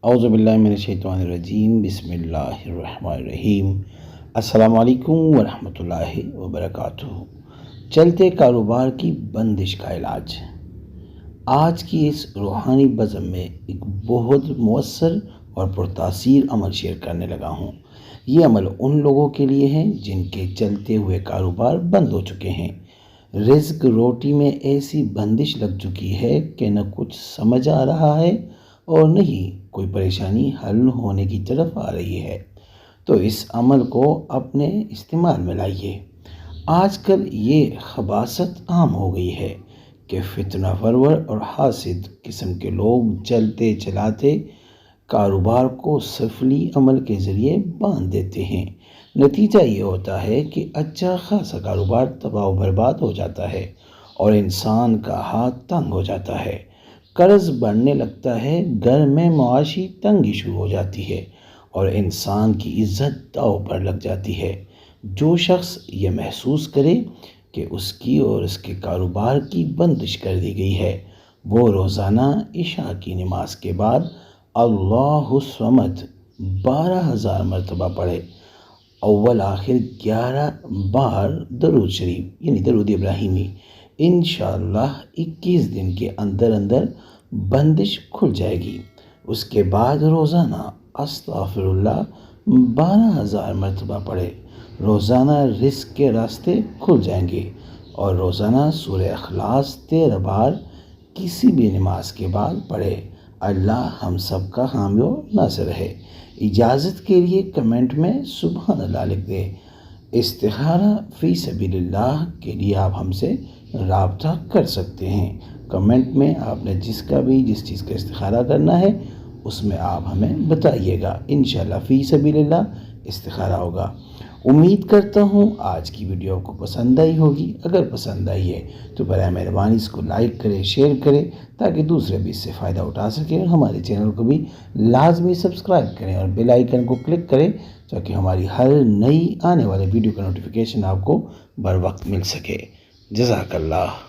اعوذ باللہ من الشیطان الرجیم، بسم اللہ الرحمن الرحیم۔ السلام علیکم ورحمۃ اللہ وبرکاتہ۔ چلتے کاروبار کی بندش کا علاج۔ آج کی اس روحانی بزم میں ایک بہت مؤثر اور پرتاثیر عمل شیئر کرنے لگا ہوں۔ یہ عمل ان لوگوں کے لیے ہے جن کے چلتے ہوئے کاروبار بند ہو چکے ہیں۔ رزق روٹی میں ایسی بندش لگ چکی ہے کہ نہ کچھ سمجھ آ رہا ہے اور نہیں کوئی پریشانی حل ہونے کی طرف آ رہی ہے، تو اس عمل کو اپنے استعمال میں لائیے۔ آج کل یہ خباثت عام ہو گئی ہے کہ فتنہ پرور اور حاسد قسم کے لوگ چلتے چلاتے کاروبار کو سفلی عمل کے ذریعے باندھ دیتے ہیں۔ نتیجہ یہ ہوتا ہے کہ اچھا خاصا کاروبار تباہ و برباد ہو جاتا ہے اور انسان کا ہاتھ تنگ ہو جاتا ہے، قرض بڑھنے لگتا ہے، گھر میں معاشی تنگی شروع ہو جاتی ہے اور انسان کی عزت داؤ پر لگ جاتی ہے۔ جو شخص یہ محسوس کرے کہ اس کی اور اس کے کاروبار کی بندش کر دی گئی ہے، وہ روزانہ عشاء کی نماز کے بعد اللہ الصمد 12,000 مرتبہ پڑھے، اول آخر 11 بار درود شریف یعنی درود ابراہیمی۔ انشاءاللہ 21 دن کے اندر اندر بندش کھل جائے گی۔ اس کے بعد روزانہ استغفر اللہ 12,000 مرتبہ پڑھے، روزانہ رزق کے راستے کھل جائیں گے، اور روزانہ سورہ اخلاص 13 بار کسی بھی نماز کے بعد پڑھے۔ اللہ ہم سب کا حامی و ناصر ہے۔ اجازت کے لیے کمنٹ میں سبحان اللہ لکھ دیں۔ استخارہ فی سبیل اللہ کے لیے آپ ہم سے رابطہ کر سکتے ہیں۔ کمنٹ میں آپ نے جس چیز کا استخارہ کرنا ہے اس میں آپ ہمیں بتائیے گا، انشاءاللہ فی سبیل اللہ استخارہ ہوگا۔ امید کرتا ہوں آج کی ویڈیو آپ کو پسند آئی ہوگی۔ اگر پسند آئی ہے تو برائے مہربانی اس کو لائک کریں، شیئر کریں تاکہ دوسرے بھی اس سے فائدہ اٹھا سکیں، اور ہمارے چینل کو بھی لازمی سبسکرائب کریں اور بیل آئیکن کو کلک کریں تاکہ ہماری ہر نئی آنے والے ویڈیو کا نوٹیفیکیشن آپ کو بر وقت مل سکے۔ جزاک اللہ۔